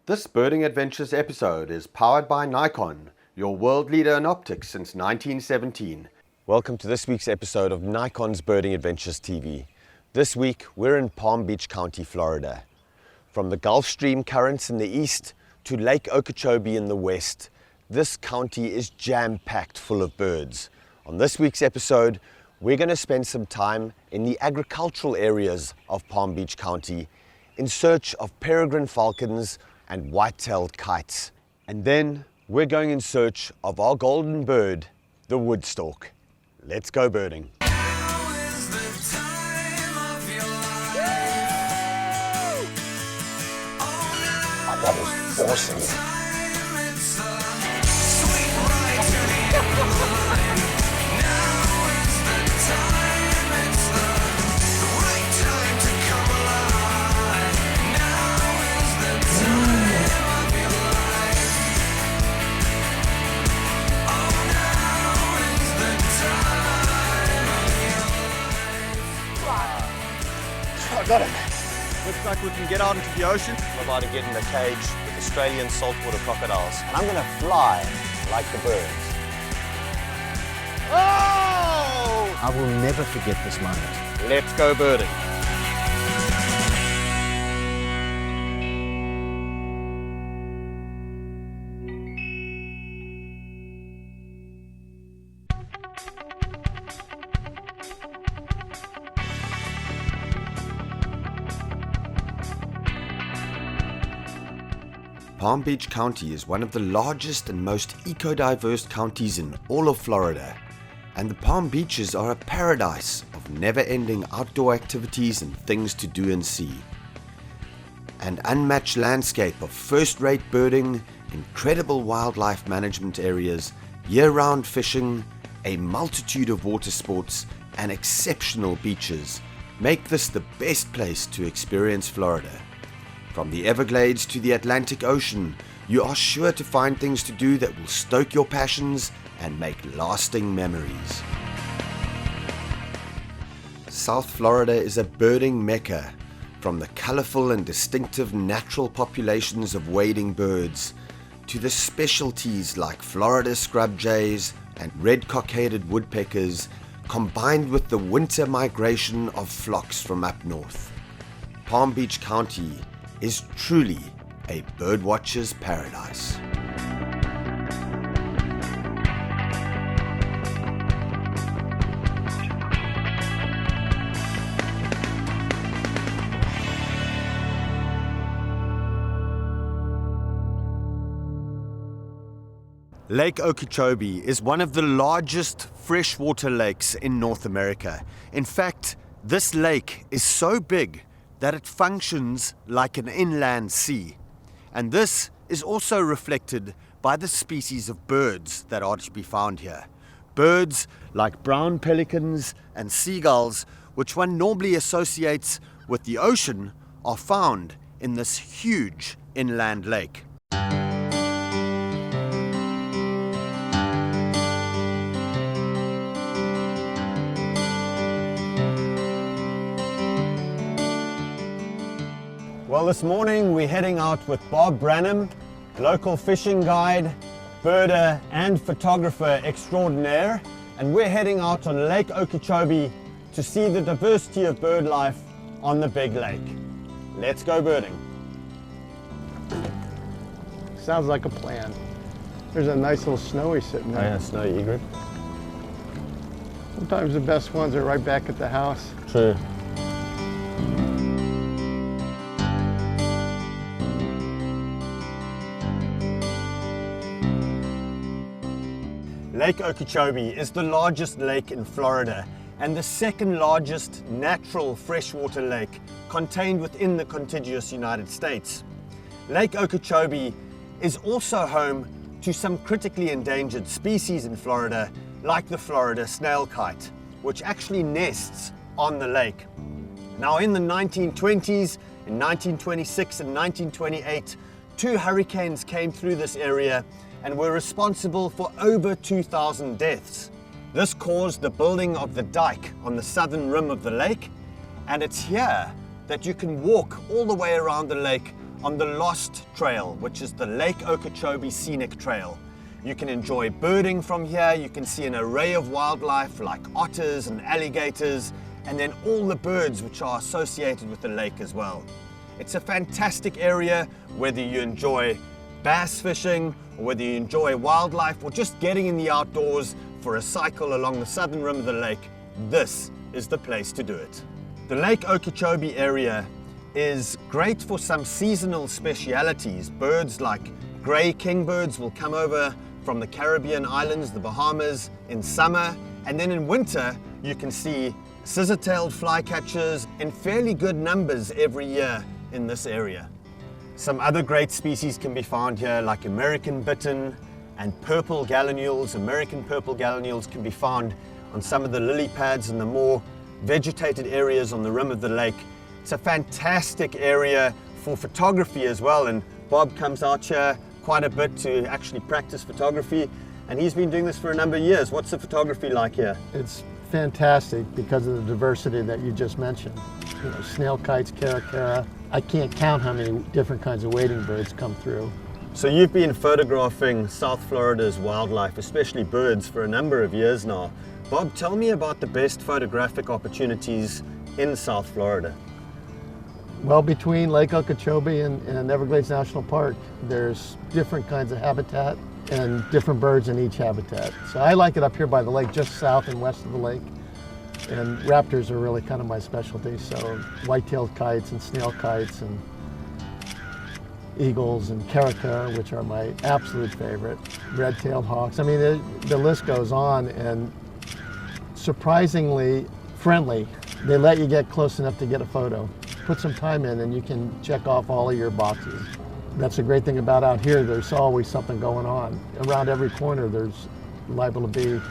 This Birding Adventures episode is powered by Nikon, your world leader in optics since 1917. Welcome to this week's episode of Nikon's Birding Adventures TV. This week, we're in Palm Beach County, Florida. From the Gulf Stream currents in the east to Lake Okeechobee in the west, this county is jam-packed full of birds. On this week's episode, we're going to spend some time in the agricultural areas of Palm Beach County in search of peregrine falcons and white-tailed kites. And then we're going in search of our golden bird, the Woodstork. Let's go birding. Now is the time of your life. Oh, That was awesome. time it's the sweet ride to the end of the line. Now is the time, it's the right time to come alive. Now is the time of your life. Oh, now is the time of your life. I got it. Looks like we can get out into the ocean. I'm about to get in a cage with Australian saltwater crocodiles. And I'm gonna fly like the birds. Oh! I will never forget this moment. Let's go birding. Palm Beach County is one of the largest and most eco-diverse counties in all of Florida, and the Palm Beaches are a paradise of never-ending outdoor activities and things to do and see. An unmatched landscape of first-rate birding, incredible wildlife management areas, year-round fishing, a multitude of water sports, and exceptional beaches make this the best place to experience Florida. From the Everglades to the Atlantic Ocean, you are sure to find things to do that will stoke your passions and make lasting memories. South Florida is a birding mecca, from the colorful and distinctive natural populations of wading birds to the specialties like Florida scrub jays and red-cockaded woodpeckers, combined with the winter migration of flocks from up north. Palm Beach County is truly a birdwatcher's paradise. Lake Okeechobee is one of the largest freshwater lakes in North America. In fact, this lake is so big that it functions like an inland sea. And this is also reflected by the species of birds that are to be found here. Birds like brown pelicans and seagulls, which one normally associates with the ocean, are found in this huge inland lake. Well, this morning we're heading out with Bob Branham, local fishing guide, birder and photographer extraordinaire, and we're heading out on Lake Okeechobee to see the diversity of bird life on the big lake. Let's go birding. Sounds like a plan. There's a nice little snowy sitting there. Oh yeah, snowy egret. Sometimes the best ones are right back at the house. True. Lake Okeechobee is the largest lake in Florida and the second largest natural freshwater lake contained within the contiguous United States. Lake Okeechobee is also home to some critically endangered species in Florida, like the Florida snail kite, which actually nests on the lake. Now, in the 1920s, in 1926 and 1928, 2 hurricanes came through this area and were responsible for over 2,000 deaths. This caused the building of the dike on the southern rim of the lake, and it's here that you can walk all the way around the lake on the Lost Trail, which is the Lake Okeechobee Scenic Trail. You can enjoy birding from here. You can see an array of wildlife like otters and alligators, and then all the birds which are associated with the lake as well. It's a fantastic area, whether you enjoy bass fishing, or whether you enjoy wildlife, or just getting in the outdoors for a cycle along the southern rim of the lake. This is the place to do it. The Lake Okeechobee area is great for some seasonal specialities. Birds like grey kingbirds will come over from the Caribbean islands, the Bahamas, in summer, and then in winter you can see scissor-tailed flycatchers in fairly good numbers every year in this area. Some other great species can be found here, like American bittern and purple gallinules. American purple gallinules can be found on some of the lily pads and the more vegetated areas on the rim of the lake. It's a fantastic area for photography as well, and Bob comes out here quite a bit to actually practice photography, and he's been doing this for a number of years. What's the photography like here? It's fantastic because of the diversity that you just mentioned. You know, snail kites, caracara. I can't count how many different kinds of wading birds come through. So you've been photographing South Florida's wildlife, especially birds, for a number of years now. Bob, tell me about the best photographic opportunities in South Florida. Well, between Lake Okeechobee and Everglades National Park, there's different kinds of habitat and different birds in each habitat. So I like it up here by the lake, just south and west of the lake. And raptors are really kind of my specialty. So white-tailed kites and snail kites and eagles and caracara, which are my absolute favorite. Red-tailed hawks. I mean, the list goes on, and surprisingly friendly. They let you get close enough to get a photo. Put some time in and you can check off all of your boxes. That's the great thing about out here. There's always something going on. Around every corner there's liable to be,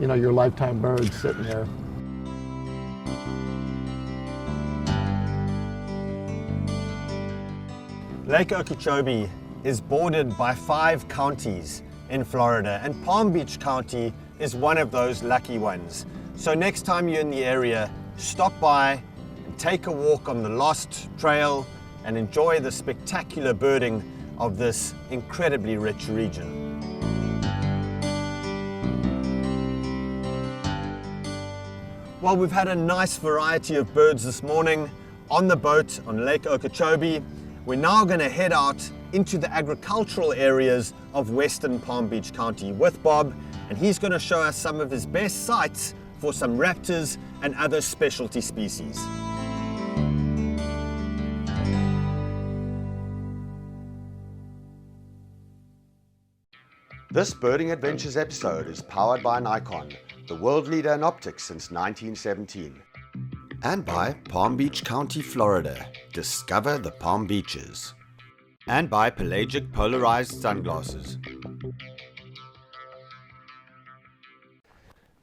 you know, your lifetime birds sitting there. Lake Okeechobee is bordered by 5 counties in Florida, and Palm Beach County is one of those lucky ones. So next time you're in the area, stop by and take a walk on the Lost Trail and enjoy the spectacular birding of this incredibly rich region. Well, we've had a nice variety of birds this morning on the boat on Lake Okeechobee. We're now going to head out into the agricultural areas of western Palm Beach County with Bob, and he's going to show us some of his best sites for some raptors and other specialty species. This Birding Adventures episode is powered by Nikon, the world leader in optics since 1917. And by Palm Beach County, Florida. Discover the Palm Beaches. And by Pelagic Polarized Sunglasses.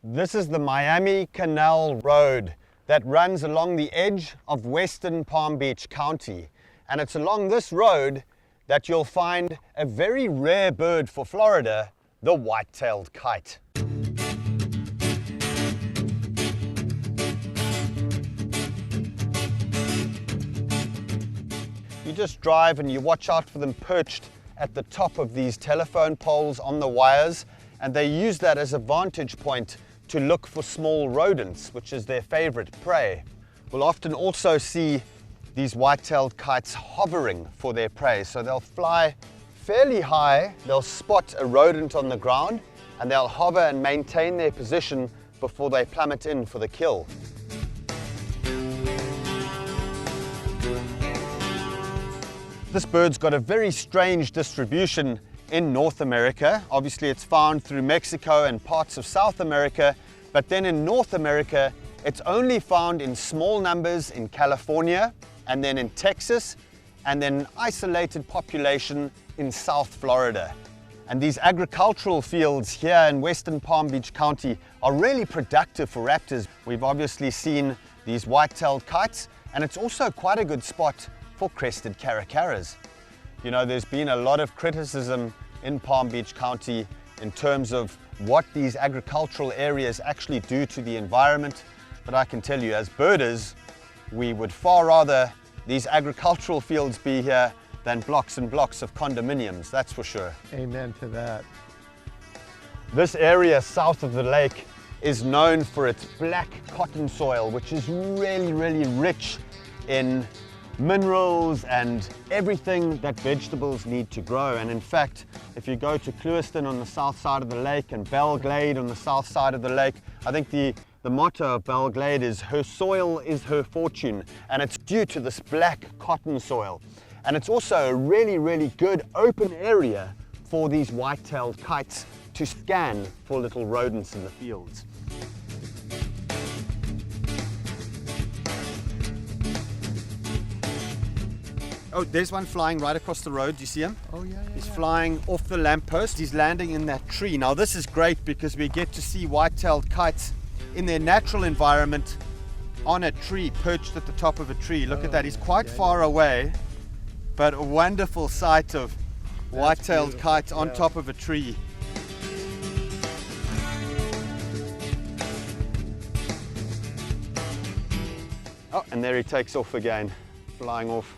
This is the Miami Canal Road that runs along the edge of western Palm Beach County. And it's along this road that you'll find a very rare bird for Florida, the white-tailed kite. You just drive and you watch out for them perched at the top of these telephone poles on the wires, and they use that as a vantage point to look for small rodents, which is their favorite prey. We'll often also see these white-tailed kites hovering for their prey. So they'll fly fairly high, they'll spot a rodent on the ground, and they'll hover and maintain their position before they plummet in for the kill. This bird's got a very strange distribution in North America. Obviously it's found through Mexico and parts of South America, but then in North America it's only found in small numbers in California, and then in Texas, and then an isolated population in South Florida. And these agricultural fields here in western Palm Beach County are really productive for raptors. We've obviously seen these white-tailed kites, and it's also quite a good spot for crested caracaras. You know, there's been a lot of criticism in Palm Beach County in terms of what these agricultural areas actually do to the environment, but I can tell you, as birders, we would far rather these agricultural fields be here than blocks and blocks of condominiums, that's for sure. Amen to that. This area south of the lake is known for its black cotton soil, which is really, really rich in minerals and everything that vegetables need to grow. And in fact, if you go to Clewiston on the south side of the lake and Belglade on the south side of the lake, I think the motto of Belglade is "her soil is her fortune," and it's due to this black cotton soil. And it's also a really, really good open area for these white-tailed kites to scan for little rodents in the fields. Oh, there's one flying right across the road. Do you see him? Oh yeah, yeah. He's flying off the lamppost. He's landing in that tree. Now this is great because we get to see white-tailed kites in their natural environment on a tree, perched at the top of a tree. Look at that. He's quite far away, but a wonderful sight of white-tailed kites on top of a tree. Oh, and there he takes off again, flying off.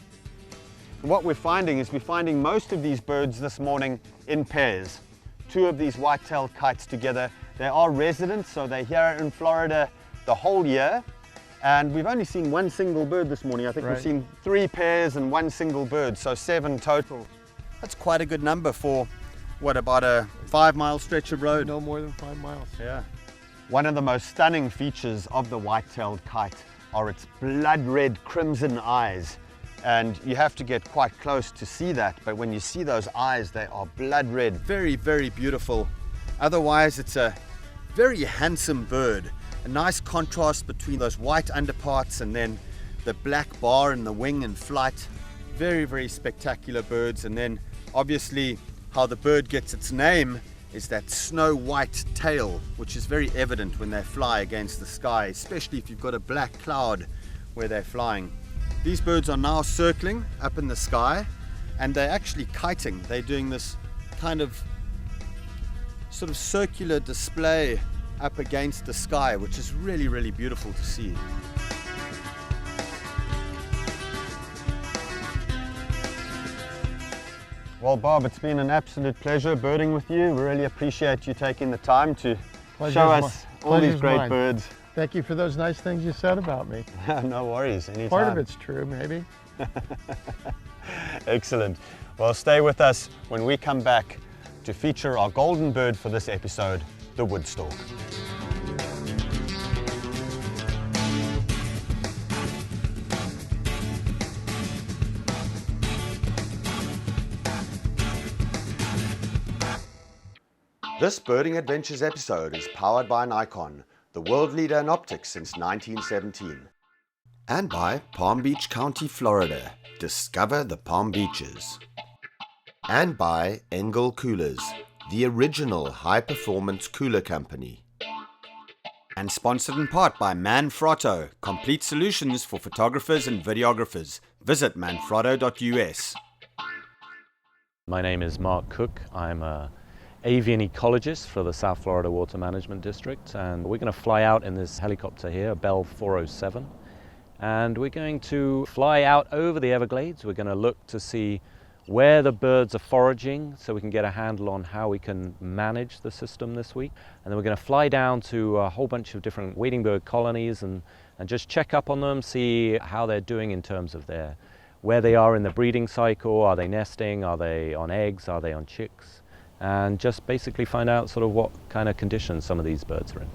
And what we're finding is most of these birds this morning in pairs. Two of these white-tailed kites together. They are residents, so they're here in Florida the whole year. And we've only seen one single bird this morning. I think we've seen 3 pairs and 1 single bird, so 7 total. That's quite a good number for, what, about a 5-mile stretch of road? No more than 5 miles. Yeah. One of the most stunning features of the white-tailed kite are its blood red crimson eyes. And you have to get quite close to see that, but when you see those eyes, they are blood red. Very, very beautiful. Otherwise, it's a very handsome bird. A nice contrast between those white underparts and then the black bar in the wing and flight. Very, very spectacular birds. And then obviously how the bird gets its name is that snow white tail, which is very evident when they fly against the sky, especially if you've got a black cloud where they're flying. These birds are now circling up in the sky and they're actually kiting. They're doing this kind of sort of circular display up against the sky, which is really, really beautiful to see. Well, Bob, it's been an absolute pleasure birding with you. We really appreciate you taking the time to show us all these great birds. Thank you for those nice things you said about me. No worries, anytime. Part of it's true, maybe. Excellent. Well, stay with us when we come back to feature our golden bird for this episode, the woodstork. This Birding Adventures episode is powered by Nikon, the world leader in optics since 1917. And by Palm Beach County, Florida. Discover the Palm Beaches. And by Engel Coolers, the original high-performance cooler company. And sponsored in part by Manfrotto, complete solutions for photographers and videographers. Visit manfrotto.us. My name is Mark Cook. I'm a avian ecologist for the South Florida Water Management District, and we're going to fly out in this helicopter here, Bell 407, and we're going to fly out over the Everglades. We're going to look to see where the birds are foraging so we can get a handle on how we can manage the system this week, and then we're going to fly down to a whole bunch of different wading bird colonies and just check up on them, see how they're doing in terms of where they are in the breeding cycle. Are they nesting? Are they on eggs? Are they on chicks? And just basically find out sort of what kind of conditions some of these birds are in.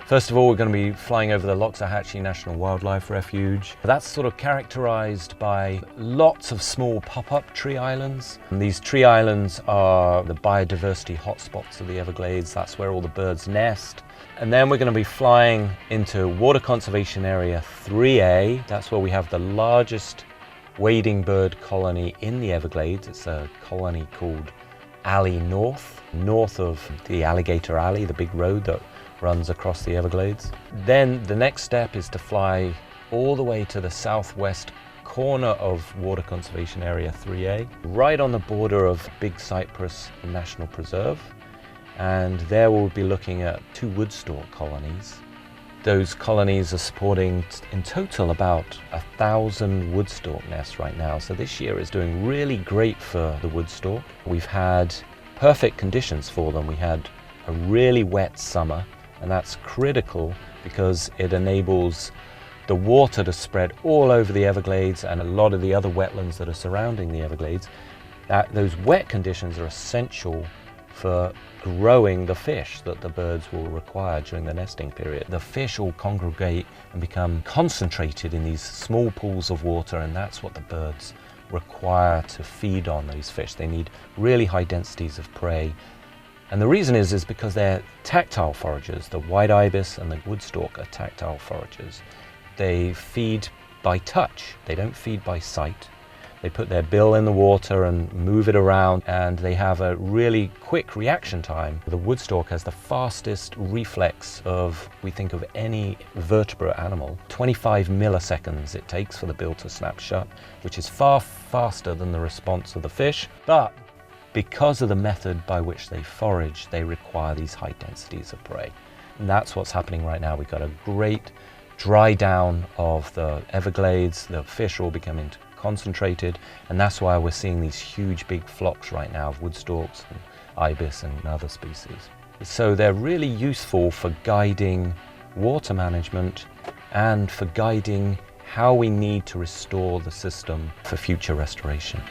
First of all, we're going to be flying over the Loxahatchee National Wildlife Refuge. That's sort of characterized by lots of small pop-up tree islands. And these tree islands are the biodiversity hotspots of the Everglades. That's where all the birds nest. And then we're going to be flying into Water Conservation Area 3A. That's where we have the largest wading bird colony in the Everglades. It's a colony called Alley North, north of the Alligator Alley, the big road that runs across the Everglades. Then the next step is to fly all the way to the southwest corner of Water Conservation Area 3A, right on the border of Big Cypress National Preserve. and there we'll be looking at 2 woodstork colonies. Those colonies are supporting in total about 1,000 woodstork nests right now. So this year is doing really great for the woodstork. We've had perfect conditions for them. We had a really wet summer, and that's critical because it enables the water to spread all over the Everglades and a lot of the other wetlands that are surrounding the Everglades. Those wet conditions are essential for growing the fish that the birds will require during the nesting period. The fish all congregate and become concentrated in these small pools of water, and that's what the birds require to feed on these fish. They need really high densities of prey. And the reason is because they're tactile foragers. The white ibis and the woodstork are tactile foragers. They feed by touch. They don't feed by sight. They put their bill in the water and move it around, and they have a really quick reaction time. The woodstork has the fastest reflex of, we think, of any vertebrate animal. 25 milliseconds it takes for the bill to snap shut, which is far faster than the response of the fish. But because of the method by which they forage, they require these high densities of prey. And that's what's happening right now. We've got a great dry down of the Everglades. The fish are all becoming concentrated, and that's why we're seeing these huge big flocks right now of woodstorks and ibis and other species. So they're really useful for guiding water management and for guiding how we need to restore the system for future restoration.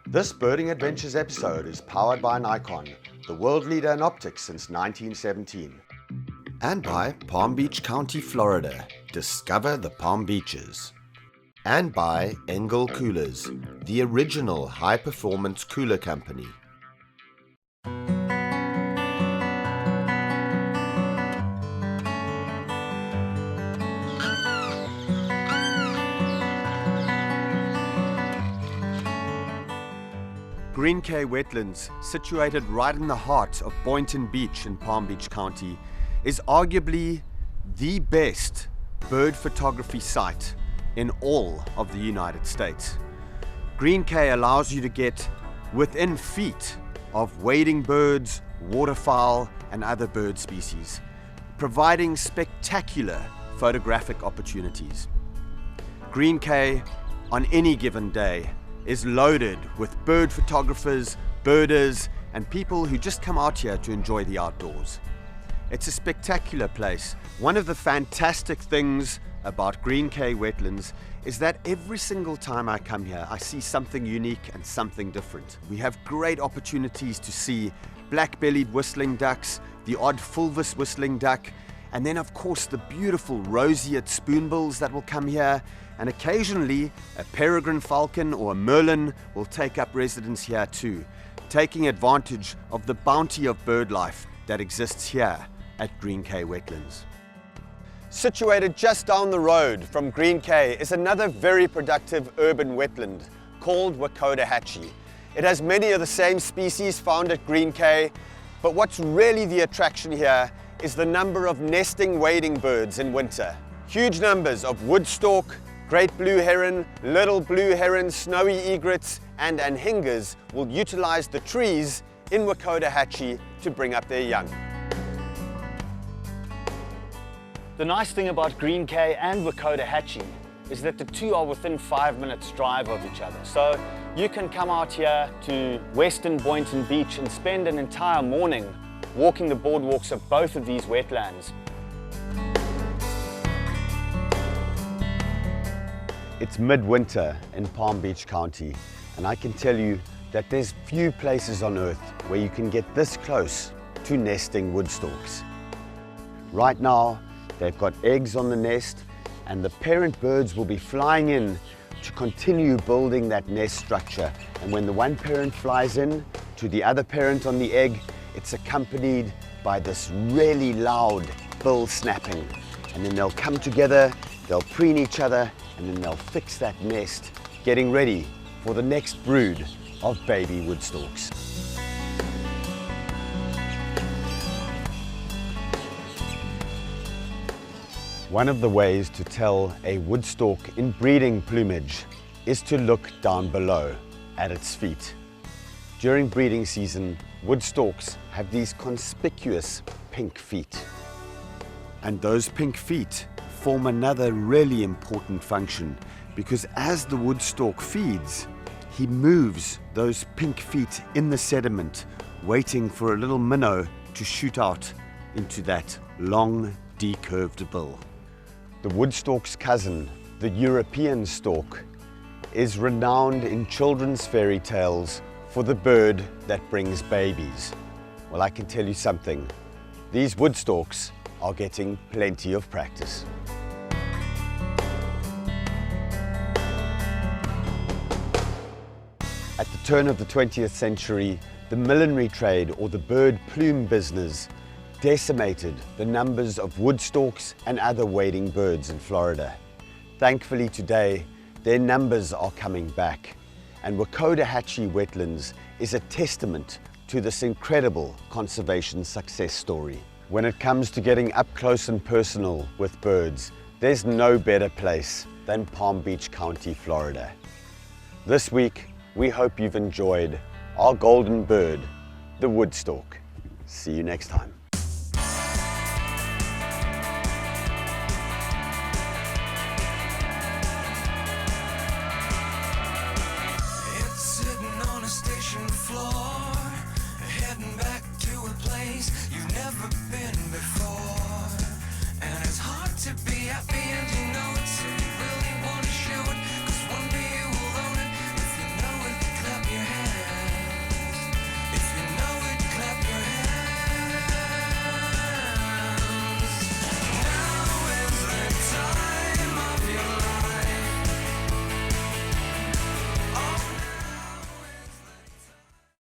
This Birding Adventures episode is powered by Nikon, the world leader in optics since 1917. And by Palm Beach County, Florida. Discover the Palm Beaches. And by Engel Coolers, the original high-performance cooler company. Green Cay Wetlands, situated right in the heart of Boynton Beach in Palm Beach County, is arguably the best bird photography site in all of the United States. Green Cay allows you to get within feet of wading birds, waterfowl, and other bird species, providing spectacular photographic opportunities. Green Cay, on any given day, is loaded with bird photographers, birders, and people who just come out here to enjoy the outdoors. It's a spectacular place. One of the fantastic things about Green Cay Wetlands is that every single time I come here, I see something unique and something different. We have great opportunities to see black-bellied whistling ducks, the odd fulvous whistling duck, and then of course the beautiful roseate spoonbills that will come here, and occasionally a peregrine falcon or a merlin will take up residence here too, taking advantage of the bounty of bird life that exists here at Green Cay Wetlands. Situated just down the road from Green Cay is another very productive urban wetland called Wakota-Hatchie. It has many of the same species found at Green Cay, but what's really the attraction here is the number of nesting wading birds in winter. Huge numbers of woodstork, great blue heron, little blue heron, snowy egrets, and anhingas will utilize the trees in Wakota-Hatchie to bring up their young. The nice thing about Green Cay and Wakota-Hatchie is that the two are within 5 minutes drive of each other. So you can come out here to Western Boynton Beach and spend an entire morning walking the boardwalks of both of these wetlands. It's midwinter in Palm Beach County, and I can tell you that there's few places on earth where you can get this close to nesting woodstorks. Right now, they've got eggs on the nest, and the parent birds will be flying in to continue building that nest structure. And when the one parent flies in to the other parent on the egg, it's accompanied by this really loud bill snapping. And then they'll come together, they'll preen each other, and then they'll fix that nest, getting ready for the next brood of baby woodstorks. One of the ways to tell a woodstalk in breeding plumage is to look down below at its feet. During breeding season, woodstalks have these conspicuous pink feet. And those pink feet form another really important function, because as the woodstalk feeds, he moves those pink feet in the sediment, waiting for a little minnow to shoot out into that long, decurved bill. The woodstalk's cousin, the European stalk, is renowned in children's fairy tales for the bird that brings babies. Well, I can tell you something. These woodstalks are getting plenty of practice. At the turn of the 20th century, the millinery trade, or the bird plume business, decimated the numbers of woodstalks and other wading birds in Florida. Thankfully today, their numbers are coming back, and Wakota-Hatchie wetlands is a testament to this incredible conservation success story. When it comes to getting up close and personal with birds, there's no better place than Palm Beach County, Florida. This week, we hope you've enjoyed our golden bird, the woodstalk. See you next time. It's sitting on a station floor, heading back to a place you've never been before. And it's hard to be happy and